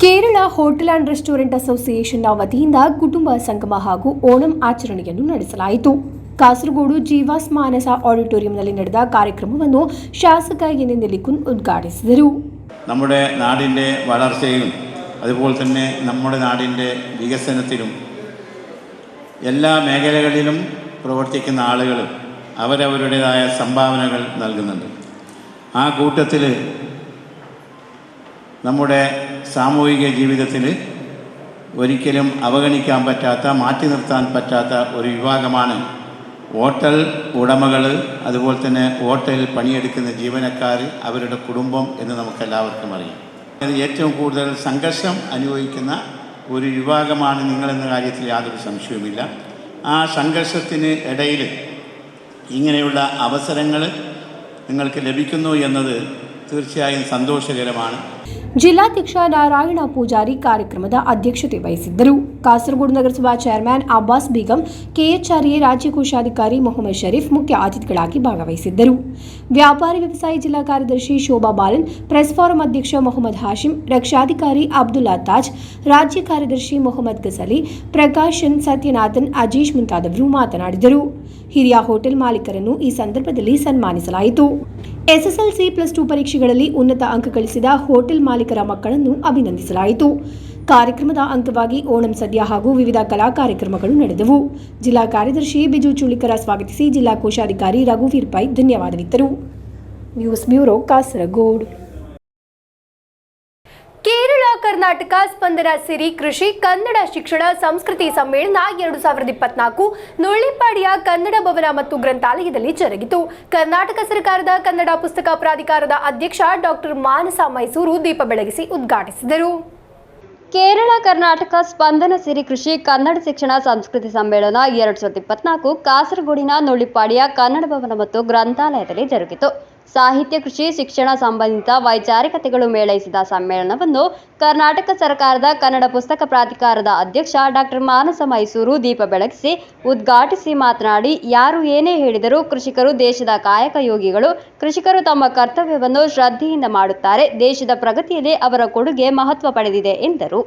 ಕೇರಳ ಹೋಟೆಲ್ ಅಂಡ್ ರೆಸ್ಟೋರೆಂಟ್ ಅಸೋಸಿಯೇಷನ್ನ ವತಿಯಿಂದ ಕುಟುಂಬ ಸಂಗಮ ಹಾಗೂ ಓಣಂ ಆಚರಣೆಯನ್ನು ನಡೆಸಲಾಯಿತು. കാസർഗോഡ് ജീവാസ് മാനസ ഓഡിറ്റോറിയംನಲ್ಲಿ ನಡೆದ ಕಾರ್ಯಕ್ರಮವನ್ನು ಶಾಸಕ ಎನ್ ನೆಲ್ಲಿಕುನ್ ഉദ്ഘാടിಸಿದರು. നമ്മുടെ നാടിൻ്റെ വളർച്ചയിലും അതുപോലെ തന്നെ നമ്മുടെ നാടിൻ്റെ വികസനത്തിലും എല്ലാ മേഖലകളിലും പ്രവർത്തിക്കുന്ന ആളുകൾ അവരവരുടേതായ സംഭാവനകൾ നൽകുന്നുണ്ട്. ആ കൂട്ടത്തിൽ നമ്മുടെ സാമൂഹിക ജീവിതത്തിൽ ഒരിക്കലും അവഗണിക്കാൻ പറ്റാത്ത, മാറ്റി നിർത്താൻ പറ്റാത്ത ഒരു വിഭാഗമാണ് ഹോട്ടൽ ഉടമകൾ, അതുപോലെ തന്നെ ഹോട്ടലിൽ പണിയെടുക്കുന്ന ജീവനക്കാർ, അവരുടെ കുടുംബം എന്ന് നമുക്കെല്ലാവർക്കും അറിയാം. ഏറ്റവും കൂടുതൽ സംഘർഷം അനുഭവിക്കുന്ന ഒരു വിഭാഗമാണ് നിങ്ങളെന്ന കാര്യത്തിൽ യാതൊരു സംശയവുമില്ല. ആ സംഘർഷത്തിന് ഇടയിൽ ഇങ്ങനെയുള്ള അവസരങ്ങൾ നിങ്ങൾക്ക് ലഭിക്കുന്നു എന്നത് തീർച്ചയായും സന്തോഷകരമാണ്. ಜಿಲ್ಲಾಧ್ಯಕ್ಷ ನಾರಾಯಣ ಪೂಜಾರಿ ಕಾರ್ಯಕ್ರಮದ ಅಧ್ಯಕ್ಷತೆ ವಹಿಸಿದ್ದರು. ಕಾಸರಗೋಡು ನಗರಸಭಾ ಚೇರ್ಮನ್ ಅಬ್ಬಾಸ್ ಬೇಗಂ, ಕೆಎಚ್ಆರ್ಎ ರಾಜ್ಯ ಕೋಶಾಧಿಕಾರಿ ಮೊಹಮ್ಮದ್ ಶರೀಫ್ ಮುಖ್ಯ ಅತಿಥಿಗಳಾಗಿ ಭಾಗವಹಿಸಿದ್ದರು. ವ್ಯಾಪಾರಿ ವ್ಯವಸಾಯ ಜಿಲ್ಲಾ ಕಾರ್ಯದರ್ಶಿ ಶೋಭಾ ಬಾಲನ್, ಪ್ರೆಸ್ ಫಾರಂ ಅಧ್ಯಕ್ಷ ಮೊಹಮ್ಮದ್ ಹಾಶಿಂ, ರಕ್ಷಾಧಿಕಾರಿ ಅಬ್ದುಲ್ಲಾ ತಾಜ್, ರಾಜ್ಯ ಕಾರ್ಯದರ್ಶಿ ಮೊಹಮ್ಮದ್ ಗಸಲಿ, ಪ್ರಕಾಶನ್, ಸತ್ಯನಾಥನ್, ಅಜೀಶ್ ಮುಂತಾದವರು ಮಾತನಾಡಿದರು. ಹಿರಿಯ ಹೋಟೆಲ್ ಮಾಲೀಕರನ್ನು ಈ ಸಂದರ್ಭದಲ್ಲಿ ಸನ್ಮಾನಿಸಲಾಯಿತು. ಎಸ್ಎಸ್ಎಲ್ಸಿ +2 ಪರೀಕ್ಷೆಗಳಲ್ಲಿ ಉನ್ನತ ಅಂಕ ಗಳಿಸಿದ ಹೋಟೆಲ್ ಮಾಲೀಕರ ಮಕ್ಕಳನ್ನು ಅಭಿನಂದಿಸಲಾಯಿತು. ಕಾರ್ಯಕ್ರಮದ ಅಂಗವಾಗಿ ಓಣಂ ಸದ್ಯ ಹಾಗೂ ವಿವಿಧ ಕಲಾ ಕಾರ್ಯಕ್ರಮಗಳು ನಡೆದವು. ಜಿಲ್ಲಾ ಕಾರ್ಯದರ್ಶಿ ಬಿಜು ಚುಳಿಕರ ಸ್ವಾಗತಿಸಿ ಜಿಲ್ಲಾ ಕೋಶಾಧಿಕಾರಿ ರಘುವೀರ್ ಪೈ ಧನ್ಯವಾದವಿತ್ತರು. News bureau Kasaragod. ಕೇರಳ ಕರ್ನಾಟಕ ಸ್ಪಂದನ ಸಿರಿ ಕೃಷಿ ಕನ್ನಡ ಶಿಕ್ಷಣ ಸಂಸ್ಕೃತಿ ಸಮ್ಮೇಳನ 2024 ನುಳ್ಳಿಪಾಡಿಯ ಕನ್ನಡ ಭವನ ಮತ್ತು ಗ್ರಂಥಾಲಯದಲ್ಲಿ ಜರುಗಿತು. ಕರ್ನಾಟಕ ಸರ್ಕಾರದ ಕನ್ನಡ ಪುಸ್ತಕ ಪ್ರಾಧಿಕಾರದ ಅಧ್ಯಕ್ಷ ಡಾಕ್ಟರ್ ಮಾನಸ ಮೈಸೂರು ದೀಪ ಬೆಳಗಿಸಿ ಉದ್ಘಾಟಿಸಿದರು. ಕೇರಳ ಕರ್ನಾಟಕ ಸ್ಪಂದನ ಸಿರಿ ಕೃಷಿ ಕನ್ನಡ ಶಿಕ್ಷಣ ಸಂಸ್ಕೃತಿ ಸಮ್ಮೇಳನ 2024 ಕಾಸರಗೋಡಿನ ನುಳ್ಳಿಪಾಡಿಯ ಕನ್ನಡ ಭವನ ಮತ್ತು ಗ್ರಂಥಾಲಯದಲ್ಲಿ ಜರುಗಿತು. ಸಾಹಿತ್ಯ, ಕೃಷಿ, ಶಿಕ್ಷಣ ಸಂಬಂಧಿತ ವೈಚಾರಿಕತೆಗಳು ಮೇಳೈಸಿದ ಸಮ್ಮೇಳನವನ್ನು ಕರ್ನಾಟಕ ಸರ್ಕಾರದ ಕನ್ನಡ ಪುಸ್ತಕ ಪ್ರಾಧಿಕಾರದ ಅಧ್ಯಕ್ಷ ಡಾಕ್ಟರ್ ಮಾನಸ ಮೈಸೂರು ದೀಪ ಬೆಳಗಿಸಿ ಉದ್ಘಾಟಿಸಿ ಮಾತನಾಡಿ, ಯಾರು ಏನೇ ಹೇಳಿದರೂ ಕೃಷಿಕರು ದೇಶದ ಕಾಯಕ ಯೋಗಿಗಳು. ಕೃಷಿಕರು ತಮ್ಮ ಕರ್ತವ್ಯವನ್ನು ಶ್ರದ್ಧೆಯಿಂದ ಮಾಡುತ್ತಾರೆ. ದೇಶದ ಪ್ರಗತಿಯಲ್ಲಿ ಅವರ ಕೊಡುಗೆ ಮಹತ್ವ ಪಡೆದಿದೆ ಎಂದರು.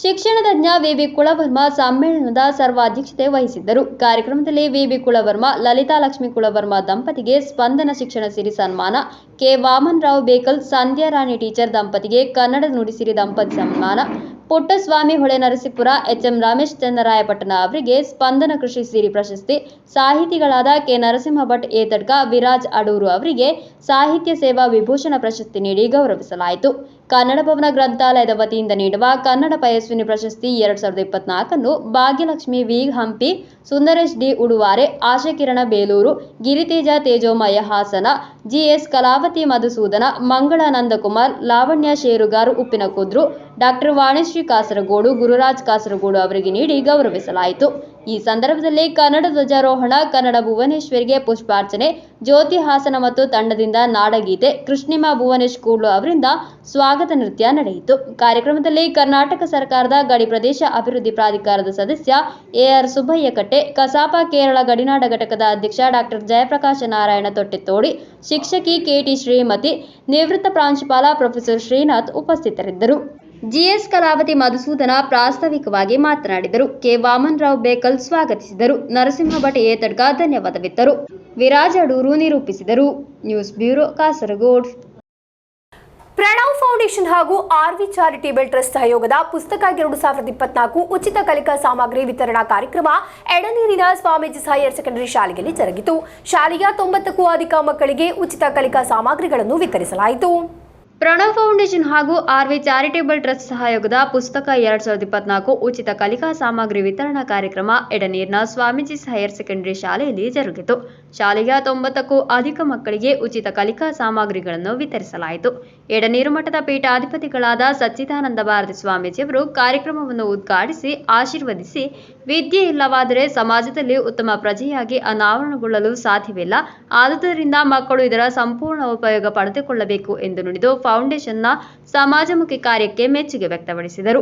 ಶಿಕ್ಷಣ ತಜ್ಞ ವಿ.ಬಿ. ಕುಲವರ್ಮ ಸಮ್ಮೇಳನದ ಸರ್ವಾಧ್ಯಕ್ಷತೆ ವಹಿಸಿದ್ದರು. ಕಾರ್ಯಕ್ರಮದಲ್ಲಿ ವಿ.ಬಿ. ಕುಲವರ್ಮ, ಲಲಿತಾ ಲಕ್ಷ್ಮಿ ಕುಲವರ್ಮ ದಂಪತಿಗೆ ಸ್ಪಂದನ ಶಿಕ್ಷಣ ಸಿರಿ ಸನ್ಮಾನ, ಕೆ. ವಾಮನ್ ರಾವ್ ಬೇಕಲ್, ಸಂಧ್ಯಾ ರಾಣಿ ಟೀಚರ್ ದಂಪತಿಗೆ ಕನ್ನಡ ನುಡಿಸಿರಿ ದಂಪತಿ ಸನ್ಮಾನ, ಪುಟ್ಟಸ್ವಾಮಿ ಹೊಳೆ ನರಸೀಪುರ, ಎಚ್.ಎಂ. ರಮೇಶ್ ಚನ್ನರಾಯಪಟ್ಟಣ ಅವರಿಗೆ ಸ್ಪಂದನ ಕೃಷಿ ಸಿರಿ ಪ್ರಶಸ್ತಿ, ಸಾಹಿತಿಗಳಾದ ಕೆ. ನರಸಿಂಹ ಭಟ್ ಏತಡ್ಕ, ವಿರಾಜ್ ಅಡೂರು ಅವರಿಗೆ ಸಾಹಿತ್ಯ ಸೇವಾ ವಿಭೂಷಣ ಪ್ರಶಸ್ತಿ ನೀಡಿ ಗೌರವಿಸಲಾಯಿತು. ಕನ್ನಡ ಭವನ ಗ್ರಂಥಾಲಯದ ವತಿಯಿಂದ ನೀಡುವ ಕನ್ನಡ ಪಯಸ್ವಿನಿ ಪ್ರಶಸ್ತಿ 2024 Bhagyalakshmi V. Hampi, Sundaresh D. Uduvare, Ashakirana Belur, Giriteja Tejomaya Hassan, G S. Kalavathi Madhusudana, Mangala Nandakumar, Lavanya Sherugar Uppinakudru, doctor Vanishree Kasaragod, Gururaj Kasaragod ಅವರಿಗೆ ನೀಡಿ ಗೌರವಿಸಲಾಯಿತು. ಈ ಸಂದರ್ಭದಲ್ಲಿ ಕನ್ನಡ ಧ್ವಜಾರೋಹಣ, ಕನ್ನಡ ಭುವನೇಶ್ವರಿಗೆ ಪುಷ್ಪಾರ್ಚನೆ, ಜ್ಯೋತಿ ಹಾಸನ ಮತ್ತು ತಂಡದಿಂದ ನಾಡಗೀತೆ, ಕೃಷ್ಣಿಮಾ ಭುವನೇಶ್ ಕೂಡ್ಲು ಅವರಿಂದ ಸ್ವಾಗತ ನೃತ್ಯ ನಡೆಯಿತು. ಕಾರ್ಯಕ್ರಮದಲ್ಲಿ ಕರ್ನಾಟಕ ಸರ್ಕಾರದ ಗಡಿ ಪ್ರದೇಶ ಅಭಿವೃದ್ಧಿ ಪ್ರಾಧಿಕಾರದ ಸದಸ್ಯ ಎ.ಆರ್. ಸುಬ್ಬಯ್ಯ ಕಟ್ಟೆ, ಕಸಾಪ ಕೇರಳ ಗಡಿನಾಡ ಘಟಕದ ಅಧ್ಯಕ್ಷ ಡಾಕ್ಟರ್ ಜಯಪ್ರಕಾಶ ನಾರಾಯಣ ತೊಟ್ಟೆತೋಡಿ, ಶಿಕ್ಷಕಿ ಕೆ.ಟಿ. ಶ್ರೀಮತಿ, ನಿವೃತ್ತ ಪ್ರಾಂಶುಪಾಲ ಪ್ರೊಫೆಸರ್ ಶ್ರೀನಾಥ್ ಉಪಸ್ಥಿತರಿದ್ದರು. ಜಿ.ಎಸ್. ಕಲಾವತಿ ಮಧುಸೂದನ ಪ್ರಾಸ್ತಾವಿಕವಾಗಿ ಮಾತನಾಡಿದರು. ಕೆ. ವಾಮನ್ ರಾವ್ ಬೇಕಲ್ ಸ್ವಾಗತಿಸಿದರು. ನರಸಿಂಹ ಭಟ್ ಏತಡ್ಕ ಧನ್ಯವಾದವಿತ್ತರು. ವಿರಾಜ್ ಅಡೂರು ನಿರೂಪಿಸಿದರು. News bureau, Kasaragod. Pranav foundation ಹಾಗೂ ಆರ್ವಿ ಚಾರಿಟೇಬಲ್ ಟ್ರಸ್ಟ್ ಸಹಯೋಗದ ಪುಸ್ತಕ 2024 ಉಚಿತ ಕಲಿಕಾ ಸಾಮಗ್ರಿ ವಿತರಣಾ ಕಾರ್ಯಕ್ರಮ ಎಡನೀರಿನ ಸ್ವಾಮೀಜಿ ಹೈಯರ್ ಸೆಕೆಂಡರಿ ಶಾಲೆಯಲ್ಲಿ ಜರುಗಿತು. ಶಾಲೆಯ 90ಕ್ಕೂ ಅಧಿಕ ಮಕ್ಕಳಿಗೆ ಉಚಿತ ಕಲಿಕಾ ಸಾಮಗ್ರಿಗಳನ್ನು ವಿತರಿಸಲಾಯಿತು. ಪ್ರಣವ್ ಫೌಂಡೇಶನ್ ಹಾಗೂ ಆರ್ವಿ ಚಾರಿಟೇಬಲ್ ಟ್ರಸ್ಟ್ ಸಹಯೋಗದ ಪುಸ್ತಕ 2024 ಉಚಿತ ಕಲಿಕಾ ಸಾಮಗ್ರಿ ವಿತರಣಾ ಕಾರ್ಯಕ್ರಮ ಎಡನೀರ್ನ ಸ್ವಾಮೀಜಿ ಹೈಯರ್ ಸೆಕೆಂಡರಿ ಶಾಲೆಯಲ್ಲಿ ಜರುಗಿತು. ಶಾಲೆಯ 90ಕ್ಕೂ ಅಧಿಕ ಮಕ್ಕಳಿಗೆ ಉಚಿತ ಕಲಿಕಾ ಸಾಮಗ್ರಿಗಳನ್ನು ವಿತರಿಸಲಾಯಿತು. ಎಡನೀರು ಮಠದ ಪೀಠಾಧಿಪತಿಗಳಾದ ಸಚ್ಚಿದಾನಂದ ಭಾರತಿ ಸ್ವಾಮೀಜಿಯವರು ಕಾರ್ಯಕ್ರಮವನ್ನು ಉದ್ಘಾಟಿಸಿ ಆಶೀರ್ವದಿಸಿ, ವಿದ್ಯೆ ಇಲ್ಲವಾದರೆ ಸಮಾಜದಲ್ಲಿ ಉತ್ತಮ ಪ್ರಜೆಯಾಗಿ ಅನಾವರಣಗೊಳ್ಳಲು ಸಾಧ್ಯವಿಲ್ಲ. ಆದುದರಿಂದ ಮಕ್ಕಳು ಇದರ ಸಂಪೂರ್ಣ ಉಪಯೋಗ ಪಡೆದುಕೊಳ್ಳಬೇಕು ಎಂದು ನುಡಿದು ಫೌಂಡೇಶನ್ನ ಸಮಾಜಮುಖಿ ಕಾರ್ಯಕ್ಕೆ ಮೆಚ್ಚುಗೆ ವ್ಯಕ್ತಪಡಿಸಿದರು.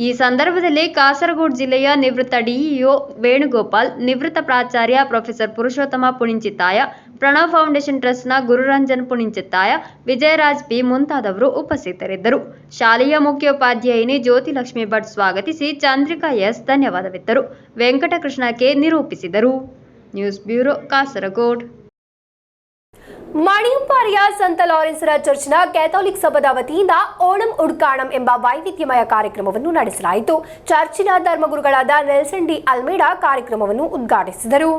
ಈ ಸಂದರ್ಭದಲ್ಲಿ ಕಾಸರಗೋಡು ಜಿಲ್ಲೆಯ ನಿವೃತ್ತ ಡಿಇಒ ವೇಣುಗೋಪಾಲ್, ನಿವೃತ್ತ ಪ್ರಾಚಾರ್ಯ ಪ್ರೊಫೆಸರ್ ಪುರುಷೋತ್ತಮ ಪುಣಿಂಚಿತ್ತಾಯ, ಪ್ರಣವ್ ಫೌಂಡೇಶನ್ ಟ್ರಸ್ಟ್ನ ಗುರುರಂಜನ್ ಪುಣಿಂಚಿತ್ತಾಯ, ವಿಜಯರಾಜ್ ಪಿ ಮುಂತಾದವರು ಉಪಸ್ಥಿತರಿದ್ದರು. ಶಾಲೆಯ ಮುಖ್ಯೋಪಾಧ್ಯಾಯಿನಿ ಜ್ಯೋತಿಲಕ್ಷ್ಮಿ ಭಟ್ ಸ್ವಾಗತಿಸಿ, ಚಂದ್ರಿಕಾ ಎಸ್ ಧನ್ಯವಾದವಿತ್ತರು. ವೆಂಕಟಕೃಷ್ಣ ಕೆ ನಿರೂಪಿಸಿದರು. News bureau, Kasaragod. ಮಣಿಯಂಪಾರಿಯ ಸಂತ ಲಾರೆನ್ಸರ ಚರ್ಚ್ನ ಕ್ಯಾಥೋಲಿಕ್ ಸಭಾದ ವತಿಯಿಂದ ಓಣಂ ಉಡ್ಕಾಣಂ ಎಂಬ ವೈವಿಧ್ಯಮಯ ಕಾರ್ಯಕ್ರಮವನ್ನು ನಡೆಸಲಾಯಿತು. ಚರ್ಚಿನ ಧರ್ಮಗುರುಗಳಾದ ನೆಲ್ಸನ್ ಡಿ ಅಲ್ಮೇಡಾ ಕಾರ್ಯಕ್ರಮವನ್ನು ಉದ್ಘಾಟಿಸಿದರು.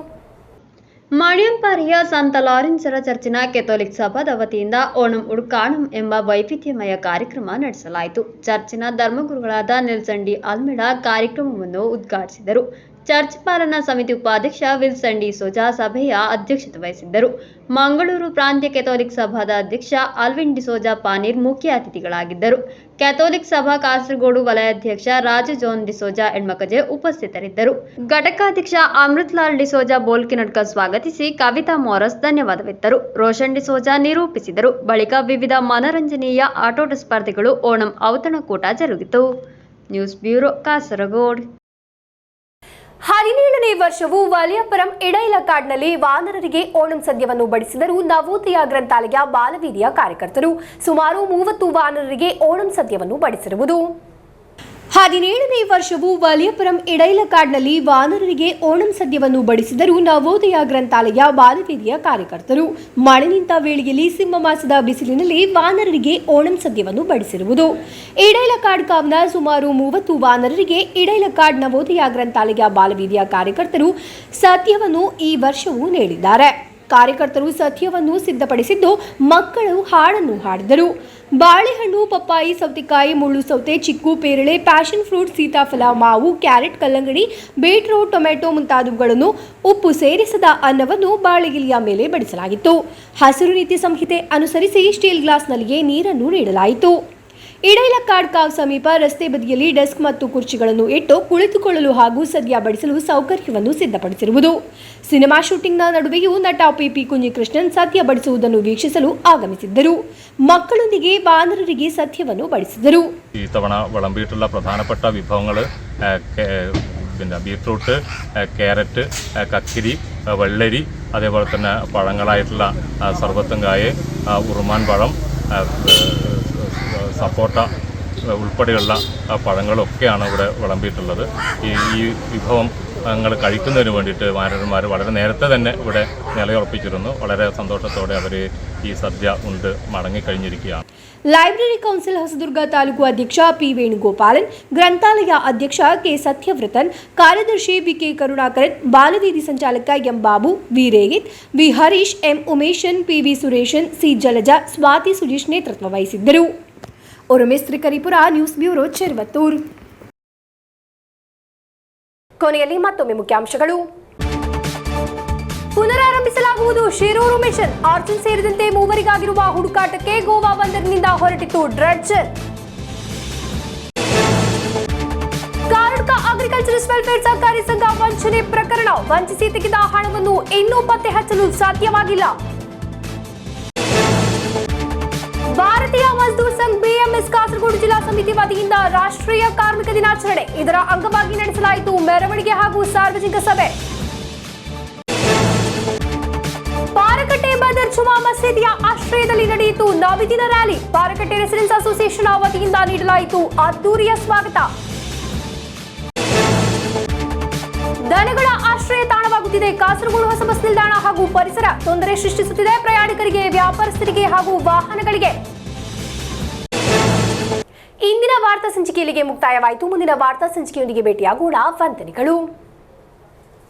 ಮಣಿಯಂಪಾರಿಯ ಸಂತ ಲಾರೆನ್ಸರ ಚರ್ಚಿನ ಕೆಥೋಲಿಕ್ ಸಭಾದ ವತಿಯಿಂದ ಓಣಂ ಉಡ್ಕಾಣಂ ಎಂಬ ವೈವಿಧ್ಯಮಯ ಕಾರ್ಯಕ್ರಮ ನಡೆಸಲಾಯಿತು. ಚರ್ಚಿನ ಧರ್ಮಗುರುಗಳಾದ ನೆಲ್ಸನ್ ಡಿ ಅಲ್ಮೇಡಾ ಕಾರ್ಯಕ್ರಮವನ್ನು ಉದ್ಘಾಟಿಸಿದರು. ಚರ್ಚ್ ಪಾಲನಾ ಸಮಿತಿ ಉಪಾಧ್ಯಕ್ಷ ವಿಲ್ಸನ್ ಡಿ ಸೋಜಾ ಸಭೆಯ ಅಧ್ಯಕ್ಷತೆ ವಹಿಸಿದ್ದರು. ಮಂಗಳೂರು ಪ್ರಾಂತ್ಯ ಕೆಥೋಲಿಕ್ ಸಭಾದ ಅಧ್ಯಕ್ಷ ಅಲ್ವಿನ್ ಡಿಸೋಜಾ ಪಾನೀರ್ ಮುಖ್ಯ ಅತಿಥಿಗಳಾಗಿದ್ದರು. ಕೆಥೋಲಿಕ್ ಸಭಾ ಕಾಸರಗೋಡು ವಲಯಾಧ್ಯಕ್ಷ ರಾಜು ಜೋನ್ ಡಿಸೋಜಾ ಎಣ್ಮಕಜೆ ಉಪಸ್ಥಿತರಿದ್ದರು. ಘಟಕಾಧ್ಯಕ್ಷ ಅಮೃತ್ಲಾಲ್ ಡಿಸೋಜಾ ಬೋಲ್ಕಿನಡ್ಕ ಸ್ವಾಗತಿಸಿ, ಕವಿತಾ ಮೋರಸ್ ಧನ್ಯವಾದವಿತ್ತರು. ರೋಷನ್ ಡಿಸೋಜಾ ನಿರೂಪಿಸಿದರು. ಬಳಿಕ ವಿವಿಧ ಮನರಂಜನೀಯ ಆಟೋಟ ಸ್ಪರ್ಧೆಗಳು, ಓಣಂ ಔತಣಕೂಟ ಜರುಗಿತು. News bureau, Kasaragod. 17ನೇ ವರ್ಷವು ವಲಯಪುರಂ ಇಡೈಲಕಾಡ್ನಲ್ಲಿ ವಾನರರಿಗೆ ಓಣಂ ಸದ್ಯವನ್ನು ಬಡಿಸಿದರು ನವೋದಯ ಗ್ರಂಥಾಲಯ ಬಾಲವೀದಿಯ ಕಾರ್ಯಕರ್ತರು. ಸುಮಾರು 30 ವಾನರರಿಗೆ ಓಣಂ ಸದ್ಯವನ್ನು ಬಡಿಸಿರುವುದು. 17ನೇ ವರ್ಷವು ವಲಯಪುರಂ ಇಡೈಲಕಾಡ್ನಲ್ಲಿ ವಾನರರಿಗೆ ಓಣಂ ಸದ್ಯವನ್ನು ಬಡಿಸಿದರು ನವೋದಯ ಗ್ರಂಥಾಲಯ ಬಾಲವೀದಿಯ ಕಾರ್ಯಕರ್ತರು. ಮಳೆ ನಿಂತ ವೇಳೆಯಲ್ಲಿ ಸಿಂಹ ಮಾಸದ ಬಿಸಿಲಿನಲ್ಲಿ ವಾನರರಿಗೆ ಓಣಂ ಸದ್ಯವನ್ನು ಬಡಿಸಿರುವುದು. ಇಡೈಲಕಾಡ್ ಕಾವ್ನ ಸುಮಾರು 30 ವಾನರರಿಗೆ ಇಡೈಲಕಾಡ್ ನವೋದಯ ಗ್ರಂಥಾಲಯ ಬಾಲವೀದಿಯ ಕಾರ್ಯಕರ್ತರು ಸದ್ಯವನ್ನು ಈ ವರ್ಷವೂ ನೀಡಿದ್ದಾರೆ. ಕಾರ್ಯಕರ್ತರು ಸದ್ಯವನ್ನು ಸಿದ್ಧಪಡಿಸಿದ್ದು ಮಕ್ಕಳು ಹಾಡನ್ನು ಹಾಡಿದರು. ಬಾಳೆಹಣ್ಣು, ಪಪ್ಪಾಯಿ, ಸೌತೆಕಾಯಿ, ಮುಳ್ಳು ಸೌತೆ, ಚಿಕ್ಕು, ಪೇರಳೆ, ಪ್ಯಾಷನ್ ಫ್ರೂಟ್, ಸೀತಾಫಲ, ಮಾವು, ಕ್ಯಾರೆಟ್, ಕಲ್ಲಂಗಡಿ, ಬೀಟ್ರೂಟ್, ಟೊಮೆಟೊ ಮುಂತಾದವುಗಳನ್ನು ಉಪ್ಪು ಸೇರಿಸದ ಅನ್ನವನ್ನು ಬಾಳೆಗಿಲಿಯ ಮೇಲೆ ಬಡಿಸಲಾಗಿತ್ತು. ಹಸಿರು ನೀತಿ ಸಂಹಿತೆ ಅನುಸರಿಸಿ ಸ್ಟೀಲ್ ಗ್ಲಾಸ್ನಲ್ಲಿಯೇ ನೀರನ್ನು ನೀಡಲಾಯಿತು. ಇಡೈಲಕಾಡ್ ಕಾವ್ ಸಮೀಪ ರಸ್ತೆ ಬದಿಯಲ್ಲಿ ಡೆಸ್ಕ್ ಮತ್ತು ಕುರ್ಚಿಗಳನ್ನು ಇಟ್ಟು ಕುಳಿತುಕೊಳ್ಳಲು ಹಾಗೂ ಸದ್ಯ ಬಡಿಸಲು ಸೌಕರ್ಯವನ್ನು ಸಿದ್ಧಪಡಿಸಿರುವುದು. ಸಿನಿಮಾ ಶೂಟಿಂಗ್ನ ನಡುವೆಯೂ ನಟ ಪಿಪಿ ಕುಂಜಿಕೃಷ್ಣನ್ ಸದ್ಯ ಬಡಿಸುವುದನ್ನು ವೀಕ್ಷಿಸಲು ಆಗಮಿಸಿದ್ದರು. ಮಕ್ಕಳೊಂದಿಗೆ ವಾನರರಿಗೆ ಸದ್ಯವನ್ನು ಬಡಿಸಿದರು. ഈ തവണ വിളമ്പിയിട്ടുള്ള പ്രധാനപ്പെട്ട വിഭവങ്ങൾ ബീറ്റ്റൂട്ട്, ക്യാരറ്റ്, കക്കിരി, വെള്ളരി, അതേപോലെ തന്നെ പഴങ്ങളായിട്ടുള്ള സർവത്തും കായ, ഉറുമാൻ പഴം, സപ്പോട്ട ഉൾപ്പെടെയുള്ള പഴങ്ങളൊക്കെയാണ് ഇവിടെ വിളമ്പിയിട്ടുള്ളത്. ഈ വിഭവം ഞങ്ങൾ കഴിക്കുന്നതിന് വേണ്ടിയിട്ട് മാനേജർമാർ വളരെ നേരത്തെ തന്നെ ഇവിടെ നിലയുറപ്പിച്ചിരുന്നു. വളരെ സന്തോഷത്തോടെ അവർ ഈ സദ്യ ഉണ്ട് മടങ്ങിക്കഴിഞ്ഞിരിക്കുകയാണ്. ಲೈಬ್ರರಿ ಕೌನ್ಸಿಲ್ ಹೊಸದುರ್ಗ ತಾಲೂಕು ಅಧ್ಯಕ್ಷ ಪಿ ವೇಣುಗೋಪಾಲನ್, ಗ್ರಂಥಾಲಯ ಅಧ್ಯಕ್ಷ ಕೆ ಸತ್ಯವೃತನ್, ಕಾರ್ಯದರ್ಶಿ ಬಿಕೆ ಕರುಣಾಕರನ್, ಬಾಲವೇದಿ ಸಂಚಾಲಕ M Babu, V Regith, V Harish, M Umeshan, P V Sureshan, C Jalaja, Swathi Sujeesh ನೇತೃತ್ವ ವಹಿಸಿದ್ದರು. Umesh Trikaripur, news bureau, Cheruvathur. ಕೊನೆಯಲ್ಲಿ ಮತ್ತೊಮ್ಮೆ ಮುಖ್ಯಾಂಶಗಳು. ಪುನರಾರಂಭಿಸಲಾಗುವುದು ಶಿರೂರು ಮಿಷನ್. ಅರ್ಜುನ್ ಸೇರಿದಂತೆ ಮೂವರಿಗಾಗಿರುವ ಹುಡುಕಾಟಕ್ಕೆ ಗೋವಾ ಬಂದರಿನಿಂದ ಹೊರಟಿತು ಡ್ರಡ್ಜರ್. ಕಾರಡ್ಕ ಅಗ್ರಿಕಲ್ಚರಿಸ್ಟ್ ವೆಲ್ಫೇರ್ ಸಹಕಾರಿ ಸಂಘ ವಂಚನೆ ಪ್ರಕರಣ. ವಂಚಿಸಿ ತೆಗೆದ ಹಣವನ್ನು ಇನ್ನೂ ಪತ್ತೆ ಹಚ್ಚಲು ಸಾಧ್ಯವಾಗಿಲ್ಲ. ಭಾರತೀಯ ಮಜ್ದೂರ್ ಸಂಘ್ ಬಿಎಂಎಸ್ ಕಾಸರಗೋಡು ಜಿಲ್ಲಾ ಸಮಿತಿ ವತಿಯಿಂದ ರಾಷ್ಟ್ರೀಯ ಕಾರ್ಮಿಕ ದಿನಾಚರಣೆ. ಇದರ ಅಂಗವಾಗಿ ನಡೆಸಲಾಯಿತು ಮೆರವಣಿಗೆ ಹಾಗೂ ಸಾರ್ವಜನಿಕ ಸಭೆ. ಪಾರಕಟ್ಟೆ ಬದರ್ ಜುಮಾ ಮಸೀದಿಯ ಆಶ್ರಯದಲ್ಲಿ ನಡೆಯಿತು ನಬಿದಿನ ರ್ಯಾಲಿ. ಪಾರಕಟ್ಟೆ ರೆಸಿಡೆನ್ಸ್ ಅಸೋಸಿಯೇಷನ್ ವತಿಯಿಂದ ನೀಡಲಾಯಿತು ಅದ್ದೂರಿಯ ಸ್ವಾಗತ. ದನಗಳ ಆಶ್ರಯ ತಾಣವಾಗುತ್ತಿದೆ ಕಾಸರಗೋಡು ಹೊಸ ಬಸ್ ನಿಲ್ದಾಣ ಹಾಗೂ ಪರಿಸರ. ತೊಂದರೆ ಸೃಷ್ಟಿಸುತ್ತಿದೆ ಪ್ರಯಾಣಿಕರಿಗೆ, ವ್ಯಾಪಾರಸ್ಥರಿಗೆ ಹಾಗೂ ವಾಹನಗಳಿಗೆ. ಇಂದಿನ ವಾರ್ತಾ ಸಂಚಿಕೆಯಲ್ಲಿಗೆ ಮುಕ್ತಾಯವಾಯಿತು. ಮುಂದಿನ ವಾರ್ತಾ ಸಂಚಿಕೆಯೊಂದಿಗೆ ಭೇಟಿಯಾಗೋಣ. ವಂದನೆಗಳು.